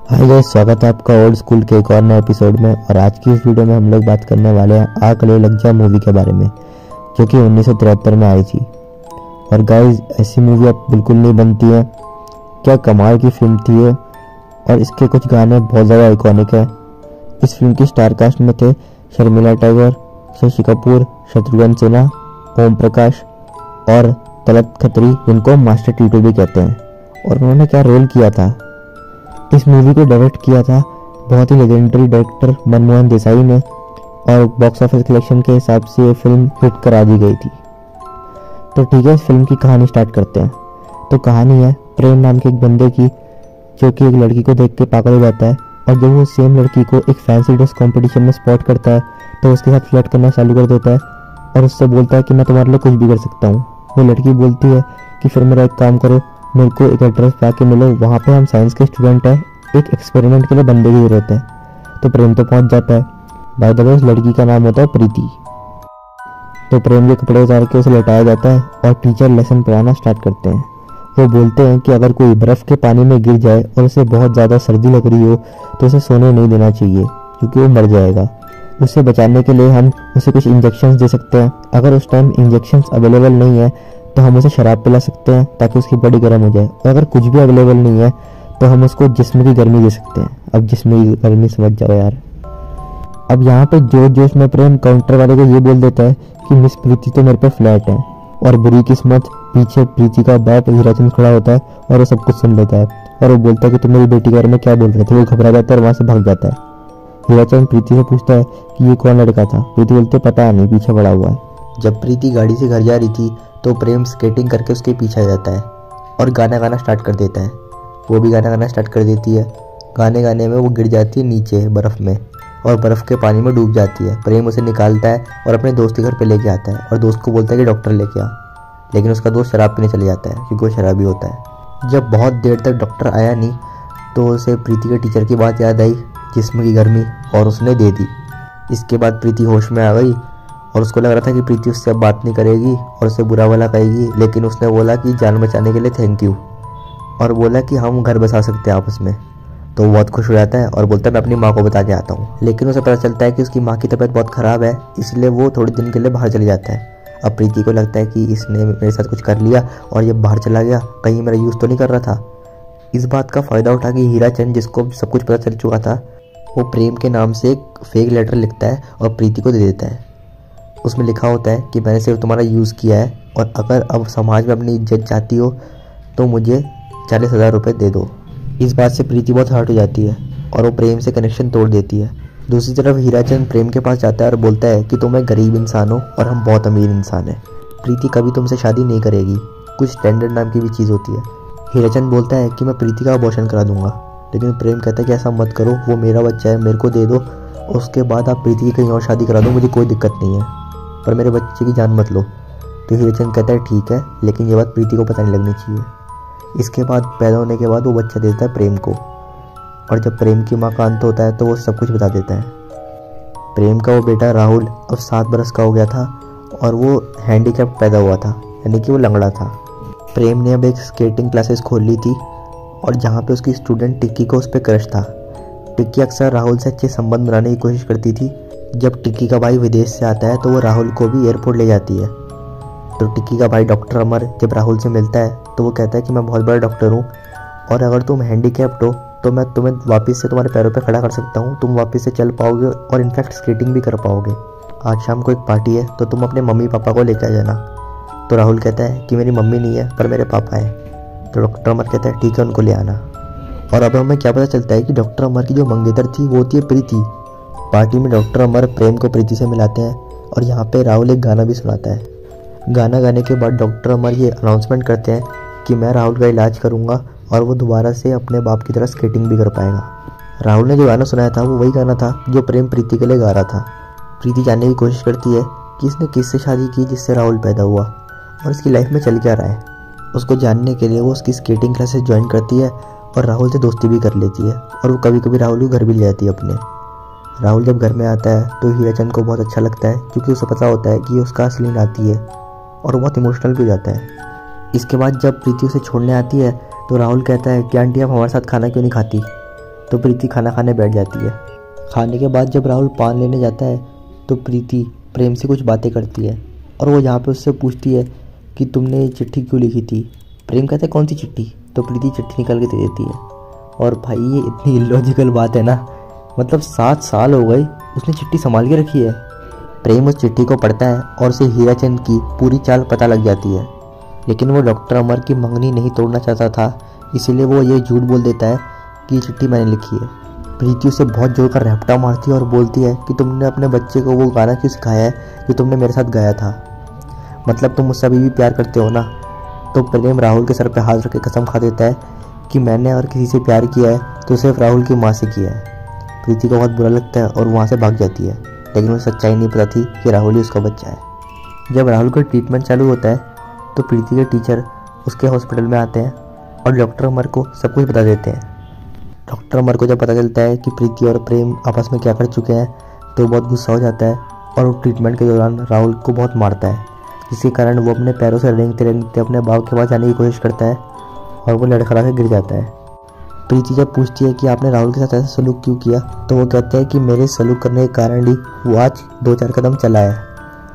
Hi guys, स्वागत है आपका ओल्ड स्कूल के एक और नए एपिसोड में। और आज की इस वीडियो में हम लोग बात करने वाले हैं आ गले लग जा मूवी के बारे में, जो कि 1973 में आई थी। और गाइस, ऐसी मूवी अब बिल्कुल नहीं बनती है। क्या कमाल की फिल्म थी ये, और इसके कुछ गाने बहुत ज़्यादा आइकॉनिक है। इस फिल्म की स्टार कास्ट में थे शर्मिला टैगोर, शशि कपूर, शत्रुघ्न सिन्हा, ओम प्रकाश और तलत खत्री, जिनको मास्टर टीटू भी कहते हैं। और उन्होंने क्या रोल किया था। इस मूवी को डायरेक्ट किया था बहुत ही लेजेंडरी डायरेक्टर मनमोहन देसाई ने, और बॉक्स ऑफिस कलेक्शन के हिसाब से ये फिल्म हिट करा दी गई थी। तो ठीक है, इस फिल्म की कहानी स्टार्ट करते हैं। तो कहानी है प्रेम नाम के एक बंदे की, जो कि एक लड़की को देख के पागल हो जाता है। और जब वो सेम लड़की को एक फैंसी ड्रेस कंपटीशन में स्पॉट करता है, तो उसके साथ फ्लर्ट करना चालू कर देता है और उससे बोलता है कि मैं तुम्हारे लिए कुछ भी कर सकता हूँ। वो लड़की बोलती है कि फिर मेरा एक काम करो, मेरे को एक एड्रेस पे आके मिलो, वहाँ पे हम साइंस के स्टूडेंट हैं, एक एक्सपेरिमेंट के लिए बंदे की जरूरत है। तो प्रेम तो पहुँच जाता है। बाय द वे, उस लड़की का नाम होता है प्रीति। तो प्रेम के कपड़े उतार के उसे लौटाया जाता है और टीचर लेसन पढ़ाना स्टार्ट करते हैं। वो बोलते हैं कि अगर कोई बर्फ़ के पानी में गिर जाए और उसे बहुत ज़्यादा सर्दी लग रही हो, तो उसे सोने नहीं देना चाहिए, क्योंकि वो मर जाएगा। उसे बचाने के लिए हम उसे कुछ इंजेक्शंस दे सकते हैं। अगर उस टाइम इंजेक्शंस अवेलेबल नहीं है, तो हम उसे शराब पिला सकते हैं ताकि उसकी बॉडी गर्म हो जाए। और अगर कुछ भी अवेलेबल नहीं है, तो हम उसको जिस्म की गर्मी दे सकते हैं। अब जिस्म की गर्मी समझ जाओ यार। अब यहाँ पे जोश जोश में प्रेम काउंटर वाले को ये बोल देता है कि मिस प्रीति तो मेरे पे फ्लैट है। और बुरी किस्मत, पीछे प्रीति का बाप हीराचंद खड़ा होता है और वो सब कुछ सुन लेता है। और वो बोलता है कि तुम मेरी बेटी के बारे में क्या बोल रहे थे। वो घबरा जाता है और वहाँ से भाग जाता है। हीराचंद प्रीति से पूछता है कि ये कौन लड़का था। प्रीति बोलते पता नहीं, पीछे पड़ा हुआ है। जब प्रीति गाड़ी से घर जा रही थी, तो प्रेम स्केटिंग करके उसके पीछे आ जाता है और गाना गाना स्टार्ट कर देता है। वो भी गाना गाना स्टार्ट कर देती है। गाने गाने में वो गिर जाती है नीचे बर्फ़ में और बर्फ़ के पानी में डूब जाती है। प्रेम उसे निकालता है और अपने दोस्त के घर पे लेके आता है और दोस्त को बोलता है कि डॉक्टर लेके आ। लेकिन उसका दोस्त शराब पीने चले जाता है, क्योंकि वो शराबी होता है। जब बहुत देर तक डॉक्टर आया नहीं, तो उसे प्रीति के टीचर की बात याद आई, जिस्म की गर्मी, और उसने दे दी। इसके बाद प्रीति होश में आ गई और उसको लग रहा था कि प्रीति उससे अब बात नहीं करेगी और उसे बुरा भला कहेगी। लेकिन उसने बोला कि जान बचाने के लिए थैंक यू, और बोला कि हम घर बसा सकते हैं आपस में। तो वो बहुत खुश हो जाता है और बोलता है मैं अपनी माँ को बता के आता हूँ। लेकिन उसे पता चलता है कि उसकी माँ की तबीयत बहुत ख़राब है, इसलिए वो थोड़े दिन के लिए बाहर चले जाता है। अब प्रीति को लगता है कि इसने मेरे साथ कुछ कर लिया और ये बाहर चला गया, कहीं मेरा यूज़ तो नहीं कर रहा था। इस बात का फ़ायदा उठा के हीराचंद, जिसको सब कुछ पता चल चुका था, वो प्रेम के नाम से एक फेक लेटर लिखता है और प्रीति को दे देता है। उसमें लिखा होता है कि मैंने सिर्फ तुम्हारा यूज़ किया है, और अगर अब समाज में अपनी इज्जत चाहती हो तो मुझे 40,000 रुपये दे दो। इस बात से प्रीति बहुत हर्ट हो जाती है और वो प्रेम से कनेक्शन तोड़ देती है। दूसरी तरफ हीराचंद प्रेम के पास जाता है और बोलता है कि तुम एक गरीब इंसान हो और हम बहुत अमीर इंसान हैं। प्रीति कभी तुमसे शादी नहीं करेगी। कुछ स्टैंडर्ड नाम की भी चीज़ होती है। हीराचंद बोलता है कि मैं प्रीति का अबॉर्शन करा दूंगा। लेकिन प्रेम कहता है कि ऐसा मत करो, वो मेरा बच्चा है, मेरे को दे दो, और उसके बाद आप प्रीति की कहीं और शादी करा दो, मुझे कोई दिक्कत नहीं है, पर मेरे बच्चे की जान मत लो। तो हीराचंद कहता है ठीक है, लेकिन ये बात प्रीति को पता नहीं लगनी चाहिए। इसके बाद पैदा होने के बाद वो बच्चा देता है प्रेम को, और जब प्रेम की माँ का अंत होता है तो वो सब कुछ बता देता है। प्रेम का वो बेटा राहुल अब 7 बरस का हो गया था और वो हैंडीकैप पैदा हुआ था, यानी कि वो लंगड़ा था। प्रेम ने अब एक स्केटिंग क्लासेस खोल ली थी, और जहाँ पे उसकी स्टूडेंट टिक्की को उस पर क्रश था। टिक्की अक्सर राहुल से अच्छे संबंध बनाने की कोशिश करती थी। जब टिक्की का भाई विदेश से आता है, तो वो राहुल को भी एयरपोर्ट ले जाती है। तो टिक्की का भाई डॉक्टर अमर जब राहुल से मिलता है, तो वो कहता है कि मैं बहुत बड़ा डॉक्टर हूँ, और अगर तुम हैंडीकैप्ड हो तो मैं तुम्हें वापस से तुम्हारे पैरों पे खड़ा कर सकता हूँ, तुम वापस से चल पाओगे और इनफैक्ट स्केटिंग भी कर पाओगे। आज शाम को एक पार्टी है, तो तुम अपने मम्मी पापा को लेकर आ जाना। तो राहुल कहता है कि मेरी मम्मी नहीं है, पर मेरे पापा हैं। तो डॉक्टर अमर कहता है ठीक है, उनको ले आना। और अब हमें क्या पता चलता है कि डॉक्टर अमर की जो मंगेतर थी वो होती है प्रीति। पार्टी में डॉक्टर अमर प्रेम को प्रीति से मिलाते हैं, और यहाँ पे राहुल एक गाना भी सुनाता है। गाना गाने के बाद डॉक्टर अमर ये अनाउंसमेंट करते हैं कि मैं राहुल का इलाज करूँगा और वो दोबारा से अपने बाप की तरह स्केटिंग भी कर पाएगा। राहुल ने जो गाना सुनाया था वो वही गाना था जो प्रेम प्रीति के लिए गा रहा था। प्रीति जानने की कोशिश करती है कि इसने किससे शादी की जिससे राहुल पैदा हुआ, और इसकी लाइफ में चल क्या रहा है। उसको जानने के लिए वो उसकी स्केटिंग क्लासेस ज्वाइन करती है और राहुल से दोस्ती भी कर लेती है, और वो कभी कभी राहुल को घर भी ले जाती है अपने। राहुल जब घर में आता है तो हीराचंद को बहुत अच्छा लगता है, क्योंकि उसे पता होता है कि उसका असली नाती है, और वो बहुत इमोशनल भी हो जाता है। इसके बाद जब प्रीति उसे छोड़ने आती है, तो राहुल कहता है कि आंटी आप हमारे साथ खाना क्यों नहीं खाती। तो प्रीति खाना खाने बैठ जाती है। खाने के बाद जब राहुल पान लेने जाता है तो प्रीति प्रेम से कुछ बातें करती है और वो यहाँ पे उससे पूछती है कि तुमने ये चिट्ठी क्यों लिखी थी। प्रेम कहता है कौन सी चिट्ठी, तो प्रीति चिट्ठी निकाल के दे देती है। और भाई ये इतनी इलॉजिकल बात है ना, मतलब 7 साल हो गए उसने चिट्ठी संभाल के रखी है। प्रेम उस चिट्ठी को पढ़ता है और उसे हीराचंद की पूरी चाल पता लग जाती है, लेकिन वो डॉक्टर अमर की मंगनी नहीं तोड़ना चाहता था, इसीलिए वो ये झूठ बोल देता है कि ये चिट्ठी मैंने लिखी है। प्रीति उसे बहुत जोर कर रैपटा मारती है और बोलती है कि तुमने अपने बच्चे को वो गाना क्यों सिखाया है जो तुमने मेरे साथ गाया था, मतलब तुम मुझसे अभी भी प्यार करते हो ना। तो प्रेम राहुल के सर पे हाथ रख के कसम खा देता है कि मैंने अगर किसी से प्यार किया है तो सिर्फ राहुल की माँ से किया है। प्रीति को बहुत बुरा लगता है और वहाँ से भाग जाती है, लेकिन उसे सच्चाई नहीं पता थी कि राहुल ही उसका बच्चा है। जब राहुल का ट्रीटमेंट चालू होता है तो प्रीति के टीचर उसके हॉस्पिटल में आते हैं और डॉक्टर अमर को सब कुछ बता देते हैं। डॉक्टर अमर को जब पता चलता है कि प्रीति और प्रेम आपस में क्या कर चुके हैं तो बहुत गुस्सा हो जाता है और वो ट्रीटमेंट के दौरान राहुल को बहुत मारता है, जिसके कारण वो अपने पैरों से रेंगते रेंगते अपने बाप के पास जाने की कोशिश करता है और वो लड़खड़ा के गिर जाता है। प्रीति जब पूछती है कि आपने राहुल के साथ ऐसा सलूक क्यों किया तो वो कहता है कि मेरे सलूक करने के कारण ही वो आज 2-4 कदम चला है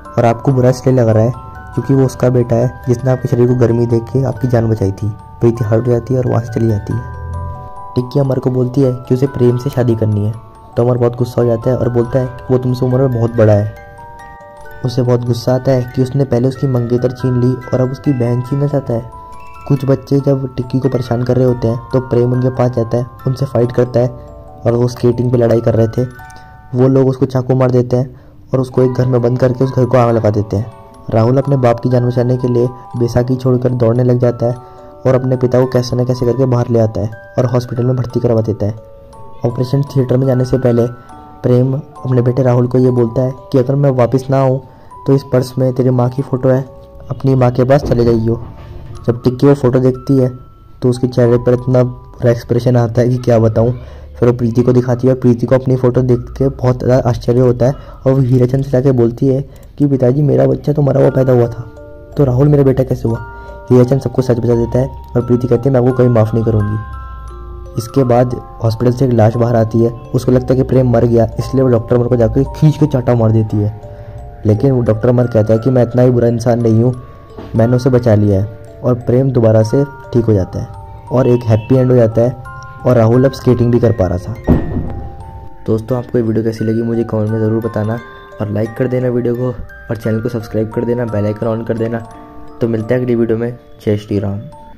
और आपको बुरा इसलिए लग रहा है क्योंकि वो उसका बेटा है जिसने आपके शरीर को गर्मी देख के आपकी जान बचाई थी। प्रीति हट जाती है और वहाँ से चली जाती है। टिक्की अमर को बोलती है कि उसे प्रेम से शादी करनी है, तो अमर बहुत गुस्सा हो जाता है और बोलता है कि वो तुमसे उम्र में बहुत बड़ा है। उसे बहुत गुस्सा आता है कि उसने पहले उसकी मंगेतर छीन ली और अब उसकी बहन छीनना चाहता है। कुछ बच्चे जब टिक्की को परेशान कर रहे होते हैं तो प्रेम उनके पास जाता है, उनसे फाइट करता है और वो स्केटिंग पे लड़ाई कर रहे थे। वो लोग उसको चाकू मार देते हैं और उसको एक घर में बंद करके उस घर को आग लगा देते हैं। राहुल अपने बाप की जान बचाने के लिए बैसाखी छोड़कर दौड़ने लग जाता है और अपने पिता को कैसे न कैसे करके बाहर ले आता है और हॉस्पिटल में भर्ती करवा देता है। ऑपरेशन थिएटर में जाने से पहले प्रेम अपने बेटे राहुल को ये बोलता है कि अगर मैं वापस ना आऊँ तो इस पर्स में तेरी माँ की फ़ोटो है, अपनी माँ के पास चले जाइयो। जब टिक्की वो फ़ोटो देखती है तो उसके चेहरे पर इतना बुरा एक्सप्रेशन आता है कि क्या बताऊँ। फिर वो प्रीति को दिखाती है और प्रीति को अपनी फ़ोटो देख के बहुत ज़्यादा आश्चर्य होता है और वो हीराचंद से जाके बोलती है कि पिताजी मेरा बच्चा तो मरा हुआ पैदा हुआ था, तो राहुल मेरा बेटा कैसे हुआ। हीराचंद सबको सच बता देता है और प्रीति कहती है मैं आपको कभी माफ़ नहीं करूँगी। इसके बाद हॉस्पिटल से एक लाश बाहर आती है, उसको लगता है कि प्रेम मर गया, इसलिए वो डॉक्टर अमर को जाकर खींच के चाटा मार देती है। लेकिन वो डॉक्टर अमर कहता है कि मैं इतना ही बुरा इंसान नहीं हूँ, मैंने उसे बचा लिया है। और प्रेम दोबारा से ठीक हो जाता है और एक हैप्पी एंड हो जाता है और राहुल अब स्केटिंग भी कर पा रहा था। दोस्तों आपको ये वीडियो कैसी लगी मुझे कमेंट में ज़रूर बताना और लाइक कर देना वीडियो को और चैनल को सब्सक्राइब कर देना, बेल आइकन ऑन कर देना। तो मिलते हैं अगली वीडियो में। जय श्री राम।